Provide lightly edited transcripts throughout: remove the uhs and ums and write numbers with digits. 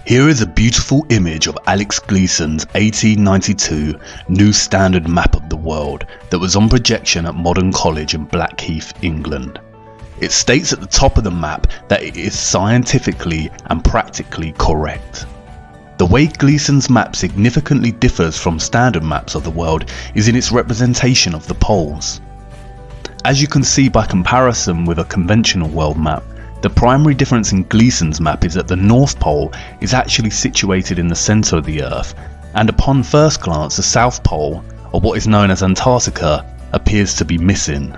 Here is a beautiful image of Alex Gleason's 1892 New Standard Map of the World that was on projection at Modern College in Blackheath, England. It states at the top of the map that it is scientifically and practically correct. The way Gleason's map significantly differs from standard maps of the world is in its representation of the poles. As you can see by comparison with a conventional world map, the primary difference in Gleason's map is that the North Pole is actually situated in the centre of the Earth, and upon first glance the South Pole, or what is known as Antarctica, appears to be missing.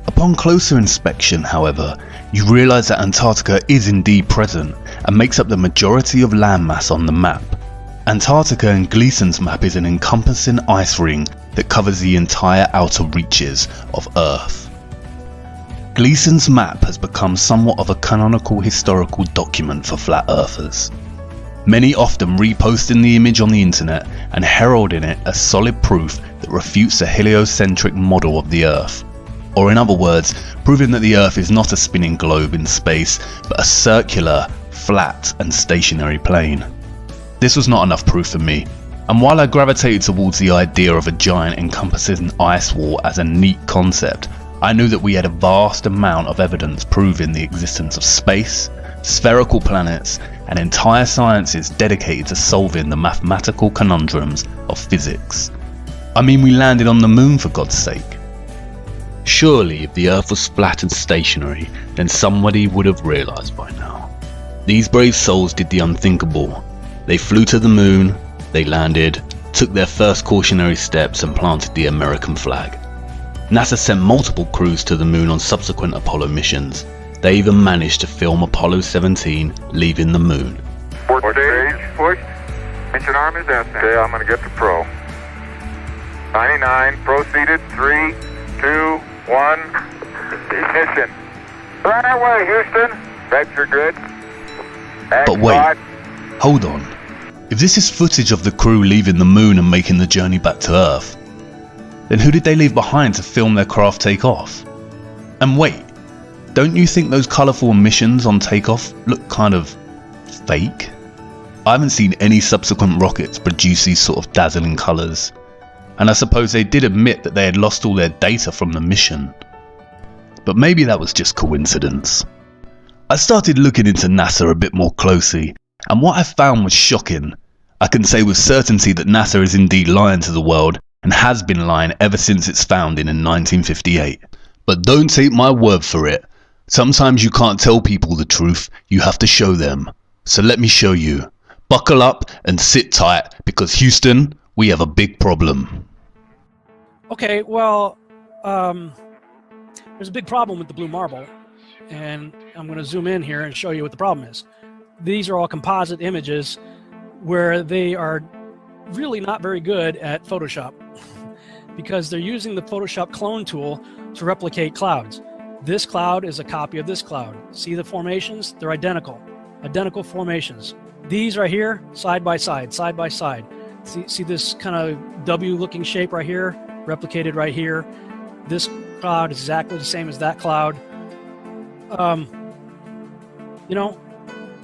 Upon closer inspection, however, you realise that Antarctica is indeed present and makes up the majority of landmass on the map. Antarctica in Gleason's map is an encompassing ice ring that covers the entire outer reaches of Earth. Gleason's map has become somewhat of a canonical historical document for flat earthers. Many often reposting the image on the internet and heralding it as solid proof that refutes the heliocentric model of the Earth. Or in other words, proving that the Earth is not a spinning globe in space, but a circular, flat and stationary plane. This was not enough proof for me, and while I gravitated towards the idea of a giant encompassing ice wall as a neat concept, I knew that we had a vast amount of evidence proving the existence of space, spherical planets, and entire sciences dedicated to solving the mathematical conundrums of physics. I mean, we landed on the moon, for God's sake. Surely if the Earth was flat and stationary, then somebody would have realised by now. These brave souls did the unthinkable. They flew to the moon, they landed, took their first cautionary steps and planted the American flag. NASA sent multiple crews to the moon on subsequent Apollo missions. They even managed to film Apollo 17 leaving the moon. Stage pushed. Mission arm is out. Okay, I'm going to get the pro. 99 proceeded. 3, 2, 1. Ignition. Right away, Houston. Vector grid. But wait, hold on. If this is footage of the crew leaving the moon and making the journey back to Earth, then who did they leave behind to film their craft take off? And wait, don't you think those colourful emissions on takeoff look kind of fake? I haven't seen any subsequent rockets produce these sort of dazzling colours, and I suppose they did admit that they had lost all their data from the mission. But maybe that was just coincidence. I started looking into NASA a bit more closely, and what I found was shocking. I can say with certainty that NASA is indeed lying to the world, and has been lying ever since its founding in 1958. But don't take my word for it. Sometimes you can't tell people the truth, you have to show them. So let me show you. Buckle up and sit tight, because Houston, we have a big problem. Okay, well, there's a big problem with the blue marble, and I'm going to zoom in here and show you what the problem is. These are all composite images where they are really not very good at Photoshop because they're using the Photoshop clone tool to replicate clouds. This cloud is a copy of this cloud. See the formations? They're identical formations. These right here, side by side, side by side. See this kind of W looking shape right here, replicated right here. This cloud is exactly the same as that cloud. You know,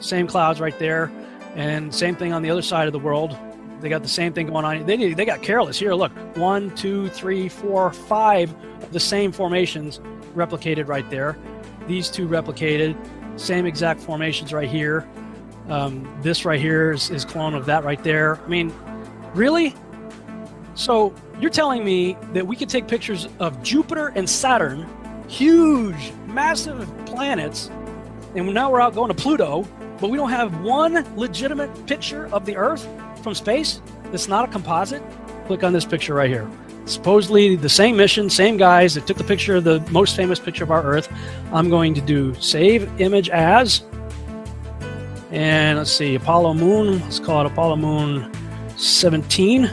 same clouds right there, and same thing on the other side of the world. They got the same thing going on. They got careless. Here, look, 1, 2, 3, 4, 5 of the same formations replicated right there. These two replicated, same exact formations right here. This right here is clone of that right there. I mean, really? So you're telling me that we could take pictures of Jupiter and Saturn, huge, massive planets, and now we're out going to Pluto, but we don't have one legitimate picture of the Earth from space that's not a composite? Click on this picture right here. Supposedly the same mission, same guys that took the picture of the most famous picture of our Earth. I'm going to do save image as, and let's see, Apollo Moon, let's call it Apollo Moon 17.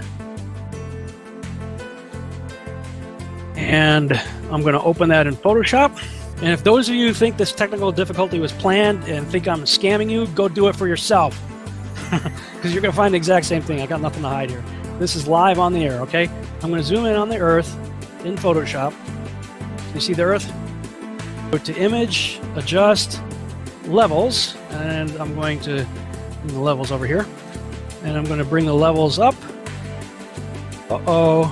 And I'm going to open that in Photoshop. And if those of you think this technical difficulty was planned and think I'm scamming you, go do it for yourself. Because you're going to find the exact same thing. I got nothing to hide here. This is live on the air, okay? I'm going to zoom in on the Earth in Photoshop. You see the Earth? Go to Image, Adjust, Levels, and I'm going to And the levels over here. And I'm going to bring the levels up. Uh-oh.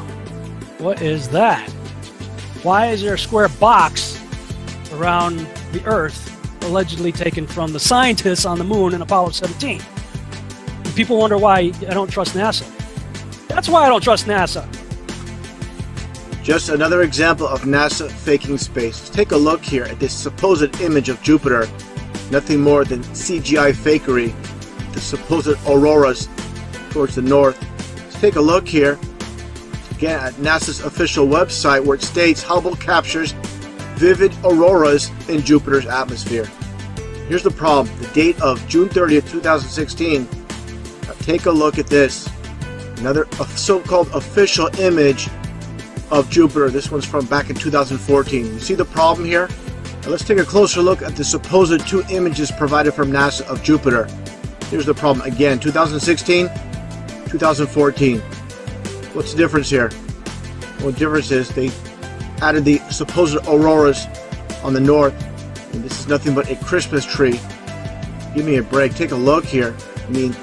What is that? Why is there a square box around the Earth allegedly taken from the scientists on the moon in Apollo 17? And people wonder why I don't trust NASA. That's why I don't trust NASA. Just another example of NASA faking space. Let's take a look here at this supposed image of Jupiter. Nothing more than CGI fakery. The supposed auroras towards the north. Let's take a look here again at NASA's official website, where it states Hubble captures vivid auroras in Jupiter's atmosphere. Here's the problem. The date of June 30th, 2016. Now take a look at this. Another so-called official image of Jupiter. This one's from back in 2014. You see the problem here? Now let's take a closer look at the supposed two images provided from NASA of Jupiter. Here's the problem again, 2016, 2014. What's the difference here? Well, the difference is they added the supposed auroras on the north, and this is nothing but a Christmas tree. Give me a break. Take a look here. I mean,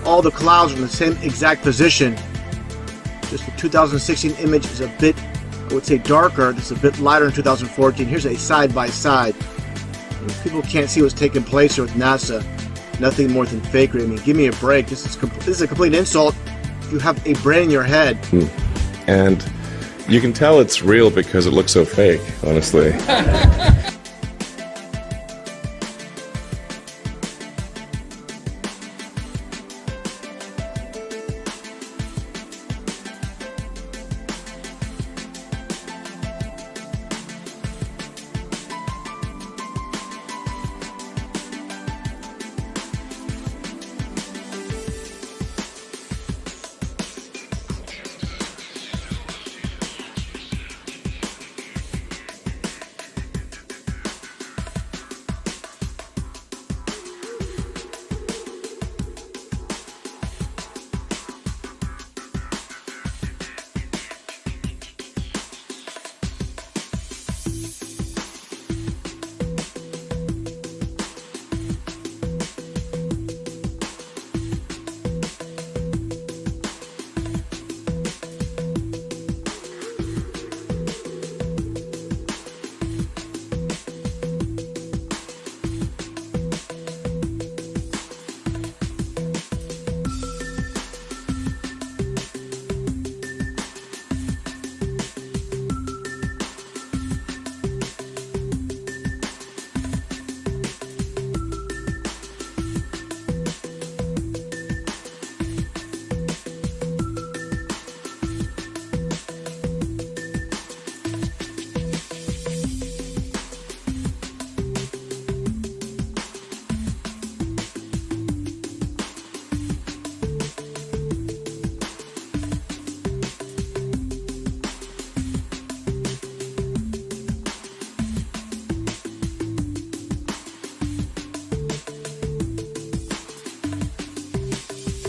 all the clouds are in the same exact position. Just the 2016 image is a bit, I would say, darker. This is a bit lighter in 2014. Here's a side-by-side. People can't see what's taking place here with NASA. Nothing more than fakery. I mean, give me a break. This is a complete insult. You have a brain in your head. And you can tell it's real because it looks so fake, honestly.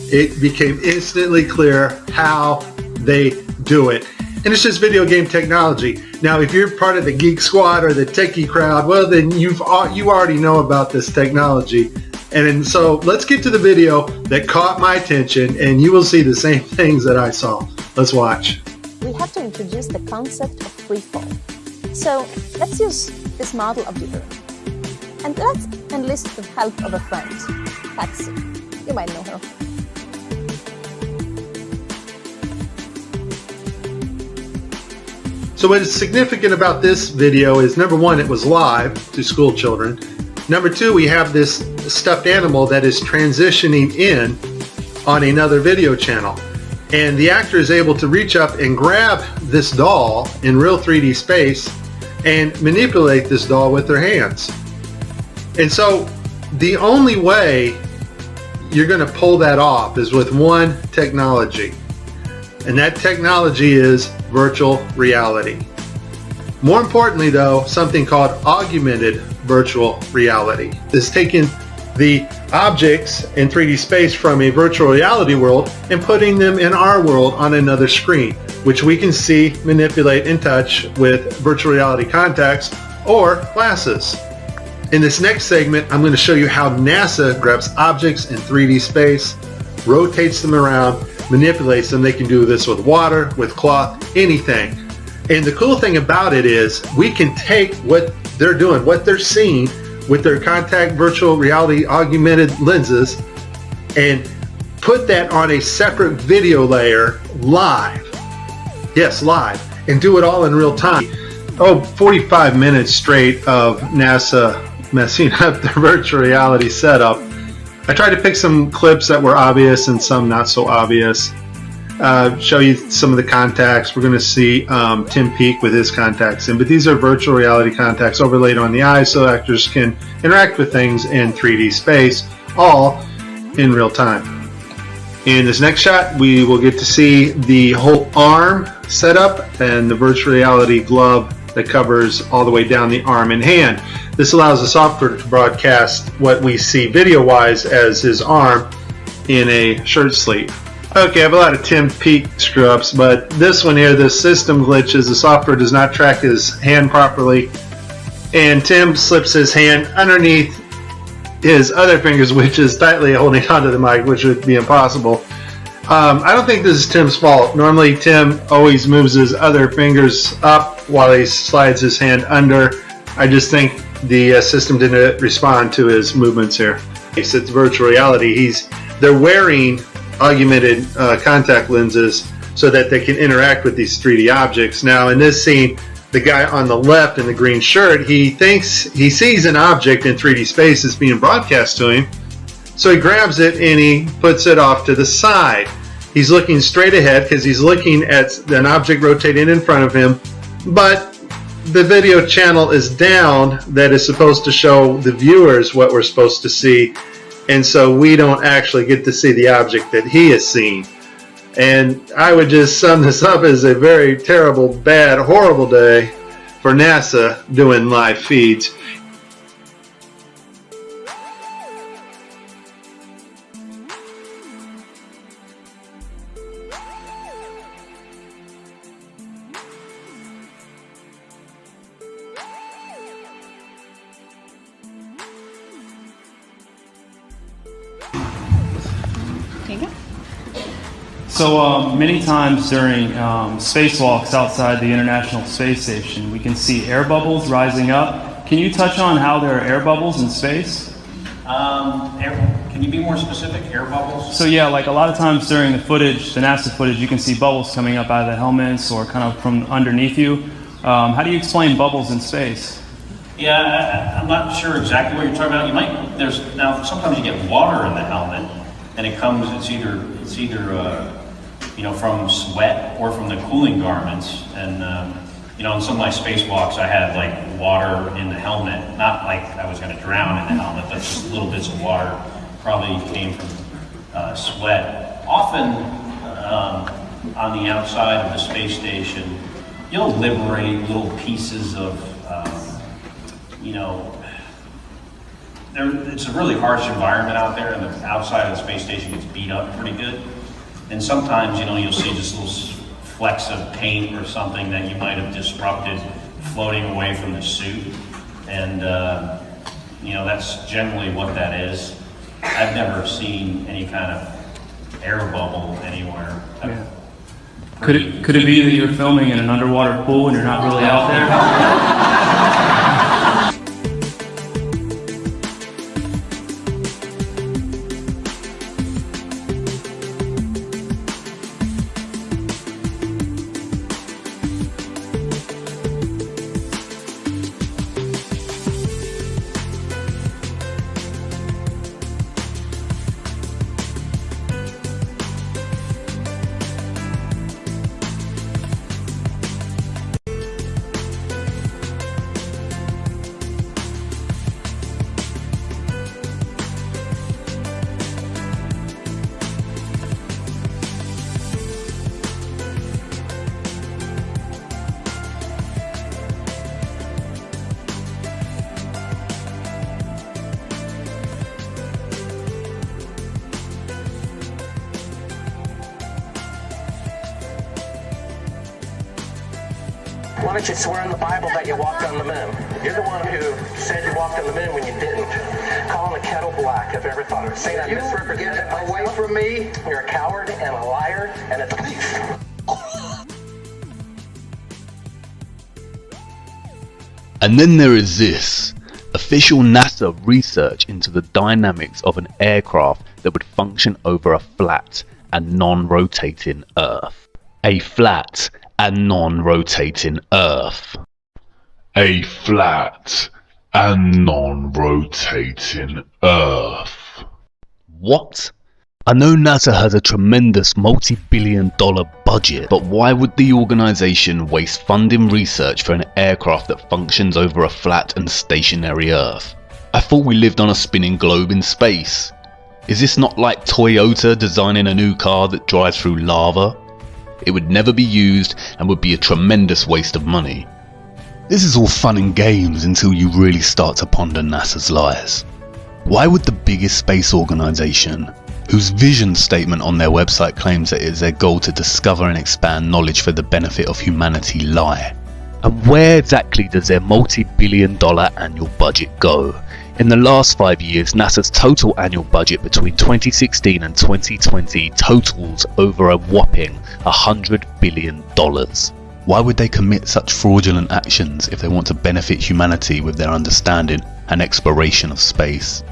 It became instantly clear how they do it. And it's just video game technology. Now, if you're part of the Geek Squad or the techie crowd, well, then you already know about this technology. And so let's get to the video that caught my attention, and you will see the same things that I saw. Let's watch. We have to introduce the concept of free fall. So let's use this model of the Earth. And let's enlist the help of a friend, Patsy. You might know her. So what is significant about this video is, number one, it was live to school children. Number two, we have this stuffed animal that is transitioning in on another video channel. And the actor is able to reach up and grab this doll in real 3D space and manipulate this doll with their hands. And so the only way you're going to pull that off is with one technology. And that technology is virtual reality. More importantly though, something called augmented virtual reality. This is taking the objects in 3D space from a virtual reality world and putting them in our world on another screen, which we can see, manipulate, and touch with virtual reality contacts or glasses. In this next segment, I'm going to show you how NASA grabs objects in 3D space, rotates them around, manipulates them. They can do this with water, with cloth, anything. And the cool thing about it is we can take what they're doing, what they're seeing with their contact virtual reality augmented lenses, and put that on a separate video layer live. Yes, live. And do it all in real time. 45 minutes straight of NASA messing up their virtual reality setup. I tried to pick some clips that were obvious and some not so obvious. Show you some of the contacts. We're going to see Tim Peake with his contacts in, but these are virtual reality contacts overlaid on the eyes so actors can interact with things in 3D space, all in real time. In this next shot, we will get to see the whole arm setup and the virtual reality glove that covers all the way down the arm and hand. This allows the software to broadcast what we see video-wise as his arm in a shirt sleeve. Okay, I have a lot of Tim Peake screw-ups, but this one here, the system glitches. The software does not track his hand properly, and Tim slips his hand underneath his other fingers, which is tightly holding onto the mic, which would be impossible. I don't think this is Tim's fault. Normally, Tim always moves his other fingers up while he slides his hand under. I just think the system didn't respond to his movements here. It's virtual reality. They're wearing augmented contact lenses so that they can interact with these 3D objects. Now, in this scene, the guy on the left in the green shirt, he thinks he sees an object in 3D space that's being broadcast to him. So he grabs it and he puts it off to the side. He's looking straight ahead because he's looking at an object rotating in front of him, but the video channel is down that is supposed to show the viewers what we're supposed to see, and so we don't actually get to see the object that he is seeing. And I would just sum this up as a very terrible, bad, horrible day for NASA doing live feeds. So many times during spacewalks outside the International Space Station, we can see air bubbles rising up. Can you touch on how there are air bubbles in space? Can you be more specific? Air bubbles? So yeah, like a lot of times during the footage, the NASA footage, you can see bubbles coming up out of the helmets or kind of from underneath you. How do you explain bubbles in space? Yeah, I'm not sure exactly what you're talking about. Now sometimes you get water in the helmet, and it's either from sweat or from the cooling garments. And in some of my spacewalks, I had like water in the helmet, not like I was going to drown in the helmet, but just little bits of water probably came from sweat. Often on the outside of the space station, you'll liberate little pieces of, it's a really harsh environment out there, and the outside of the space station gets beat up pretty good. And sometimes, you'll see just little flecks of paint or something that you might have disrupted floating away from the suit. And, that's generally what that is. I've never seen any kind of air bubble anywhere. Yeah. Could it be that you're filming in an underwater pool and you're not really out there? Why don't you swear in the Bible that you walked on the moon? You're the one who said you walked on the moon when you didn't. Calling the kettle black, if you ever thought of it. Say that misrepresented away from me. You're a coward and a liar and a thief. And then there is this. Official NASA research into the dynamics of an aircraft that would function over a flat and non-rotating Earth. A flat and non-rotating Earth. A flat and non-rotating Earth. What? I know NASA has a tremendous multi-billion-dollar budget, but why would the organisation waste funding research for an aircraft that functions over a flat and stationary Earth? I thought we lived on a spinning globe in space. Is this not like Toyota designing a new car that drives through lava? It would never be used and would be a tremendous waste of money. This is all fun and games until you really start to ponder NASA's lies. Why would the biggest space organisation, whose vision statement on their website claims that it is their goal to discover and expand knowledge for the benefit of humanity, lie? And where exactly does their multi-billion-dollar annual budget go? In the last 5 years, NASA's total annual budget between 2016 and 2020 totals over a whopping $100 billion. Why would they commit such fraudulent actions if they want to benefit humanity with their understanding and exploration of space?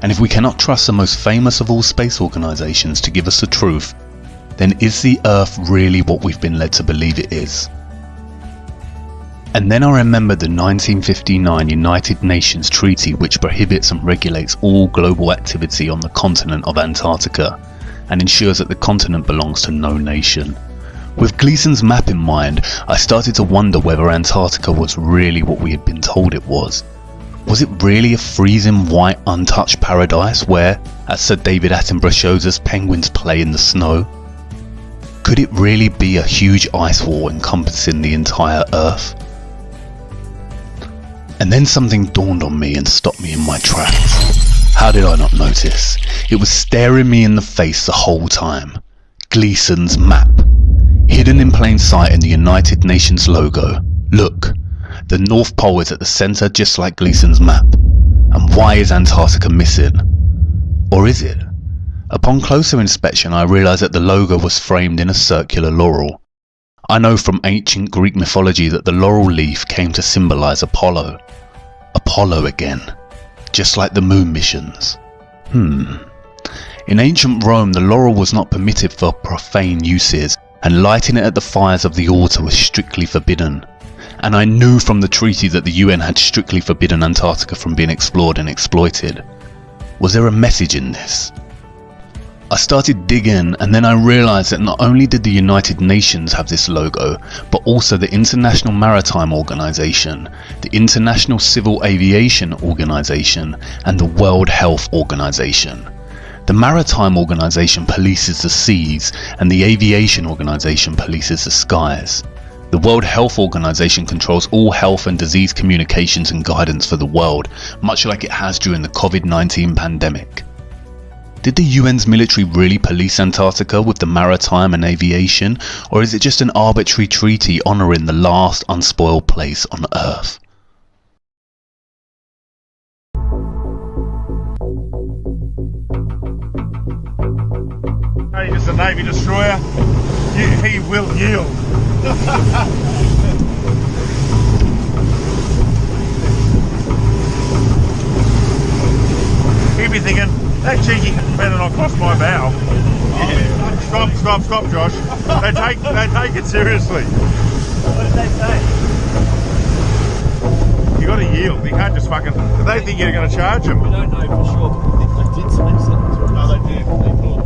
And if we cannot trust the most famous of all space organisations to give us the truth, then is the Earth really what we've been led to believe it is? And then I remembered the 1959 United Nations Treaty, which prohibits and regulates all global activity on the continent of Antarctica and ensures that the continent belongs to no nation. With Gleason's map in mind, I started to wonder whether Antarctica was really what we had been told it was. Was it really a freezing white untouched paradise where, as Sir David Attenborough shows us, penguins play in the snow? Could it really be a huge ice wall encompassing the entire Earth? And then something dawned on me and stopped me in my tracks. How did I not notice? It was staring me in the face the whole time. Gleason's map. Hidden in plain sight in the United Nations logo. Look. The North Pole is at the centre just like Gleason's map. And why is Antarctica missing? Or is it? Upon closer inspection I realised that the logo was framed in a circular laurel. I know from ancient Greek mythology that the laurel leaf came to symbolise Apollo. Apollo again. Just like the moon missions. In ancient Rome the laurel was not permitted for profane uses, and lighting it at the fires of the altar was strictly forbidden. And I knew from the treaty that the UN had strictly forbidden Antarctica from being explored and exploited. Was there a message in this? I started digging, and then I realised that not only did the United Nations have this logo, but also the International Maritime Organization, the International Civil Aviation Organization, and the World Health Organization. The Maritime Organization polices the seas, and the Aviation Organization polices the skies. The World Health Organization controls all health and disease communications and guidance for the world, much like it has during the COVID-19 pandemic. Did the UN's military really police Antarctica with the maritime and aviation, or is it just an arbitrary treaty honouring the last unspoiled place on Earth? Hey, just a Navy destroyer. He will yield. He'd be thinking, that cheeky better not cross my bow. Yeah. Stop, Josh. They take it seriously. What did they say? You got to yield. You can't just fucking. Do they think you're going to charge them? We don't know for sure, but they did say something. No, they did. They thought.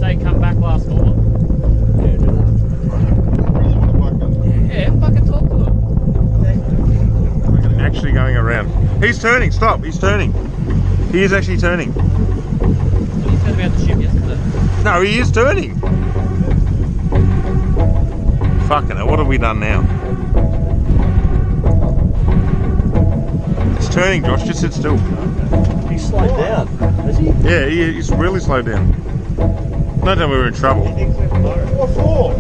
They come back last call. Yeah, fucking talk to them. Actually going around. He's turning. Stop. He's turning. He is actually turning. He said about the ship yesterday. No, he is turning. Fucking hell, what have we done now? It's turning, Josh. Just sit still. He's slowed down, has he? Yeah, he's really slowed down. Not that we were in trouble. What for?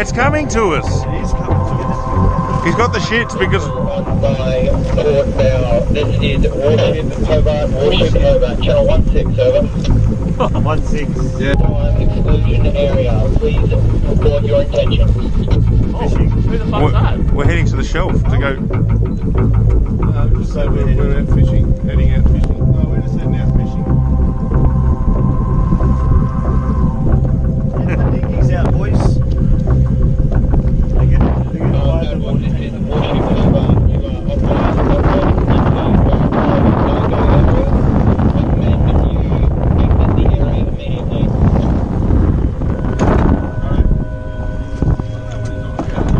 It's coming to us. He's got the shits because... This is Warship Hobart, channel 16, over. 16. Yeah. Exclusion area, please report your intentions. Fishing? Who the fuck's that? We're heading to the shelf to go... Just say we're out fishing, heading out fishing. No, we're just heading out fishing. Get the dinghies out, boys. They get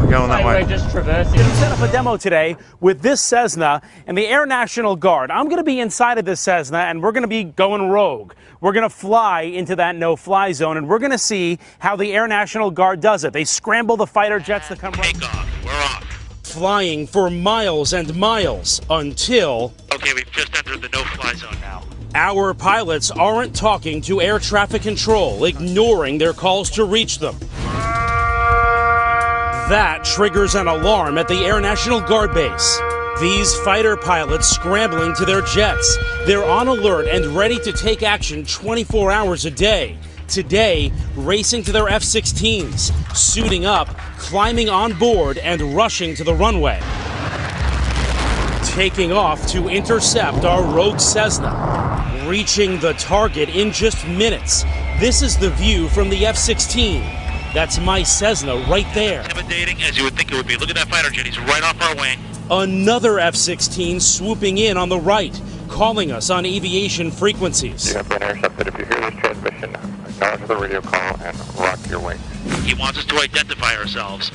going that way. We're just traversing. I'm set up a demo today with this Cessna and the Air National Guard. I'm going to be inside of this Cessna and we're going to be going rogue. We're going to fly into that no-fly zone and we're going to see how the Air National Guard does it. They scramble the fighter jets that come right. Take off. We're off. Flying for miles and miles until... Okay, we've just entered the no-fly zone now. Our pilots aren't talking to air traffic control, ignoring their calls to reach them. That triggers an alarm at the Air National Guard base. These fighter pilots scrambling to their jets. They're on alert and ready to take action 24 hours a day. Today, racing to their F-16s, suiting up, climbing on board, and rushing to the runway. Taking off to intercept our rogue Cessna. Reaching the target in just minutes. This is the view from the F-16. That's my Cessna right there. Intimidating as you would think it would be. Look at that fighter jet. He's right off our wing. Another F-16 swooping in on the right, calling us on aviation frequencies. You have been intercepted. If you hear this transmission, acknowledge the radio call and rock your wings. He wants us to identify ourselves.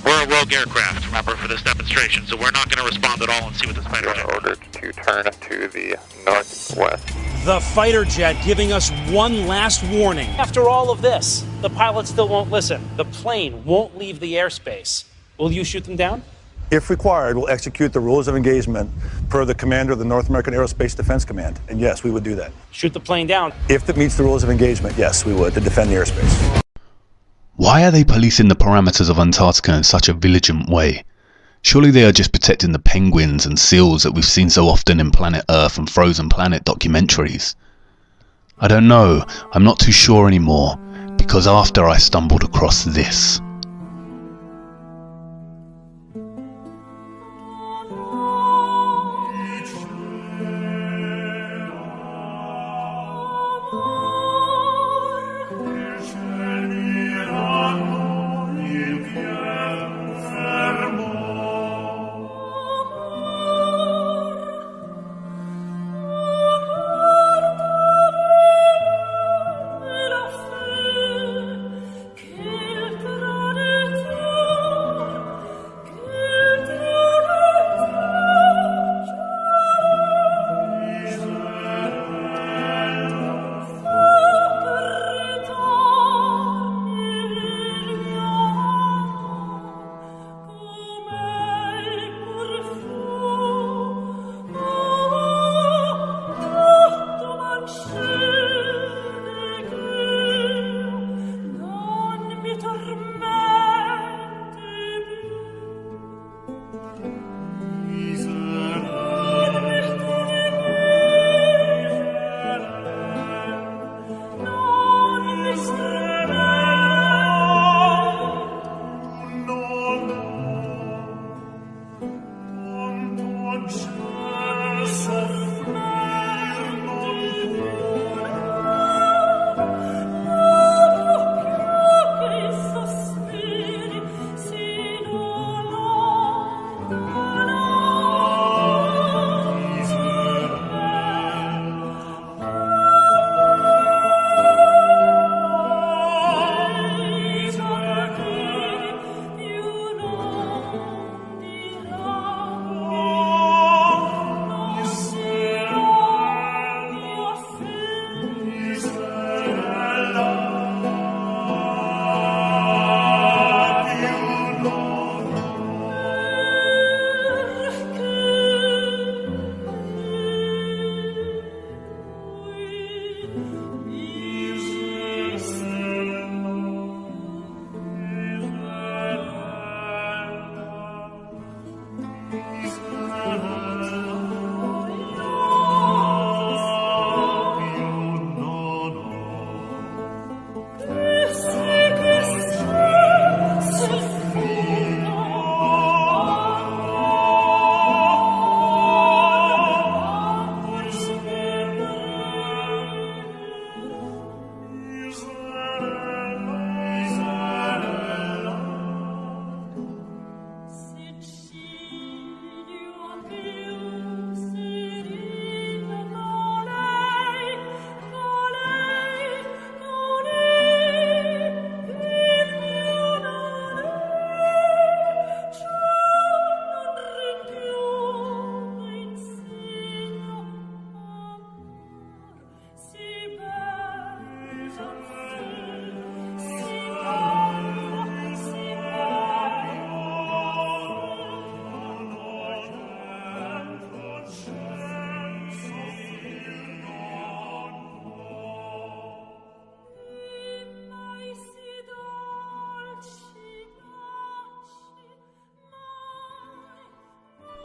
We're a rogue aircraft, remember, for this demonstration, so we're not going to respond at all and see what this fighter jet is. Ordered to turn to the northwest. The fighter jet giving us one last warning. After all of this, the pilot still won't listen. The plane won't leave the airspace. Will you shoot them down? If required, we'll execute the rules of engagement per the commander of the North American Aerospace Defense Command. And yes, we would do that. Shoot the plane down. If it meets the rules of engagement, yes, we would, to defend the airspace. Why are they policing the parameters of Antarctica in such a vigilant way? Surely they are just protecting the penguins and seals that we've seen so often in Planet Earth and Frozen Planet documentaries. I don't know, I'm not too sure anymore, because after I stumbled across this.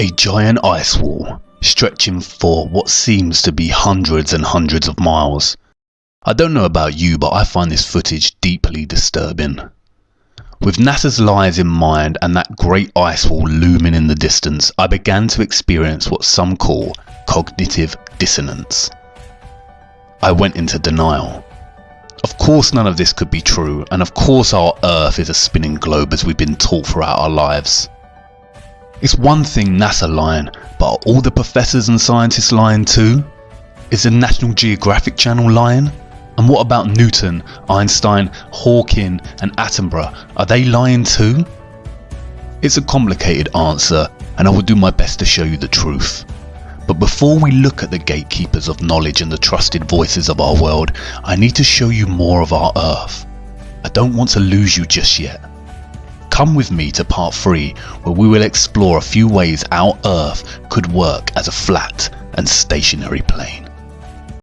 A giant ice wall, stretching for what seems to be hundreds and hundreds of miles. I don't know about you, but I find this footage deeply disturbing. With NASA's lies in mind and that great ice wall looming in the distance, I began to experience what some call cognitive dissonance. I went into denial. Of course none of this could be true, and of course our Earth is a spinning globe as we've been taught throughout our lives. It's one thing NASA lying, but are all the professors and scientists lying too? Is the National Geographic Channel lying? And what about Newton, Einstein, Hawking and Attenborough? Are they lying too? It's a complicated answer, and I will do my best to show you the truth. But before we look at the gatekeepers of knowledge and the trusted voices of our world, I need to show you more of our Earth. I don't want to lose you just yet. Come with me to part 3, where we will explore a few ways our Earth could work as a flat and stationary plane.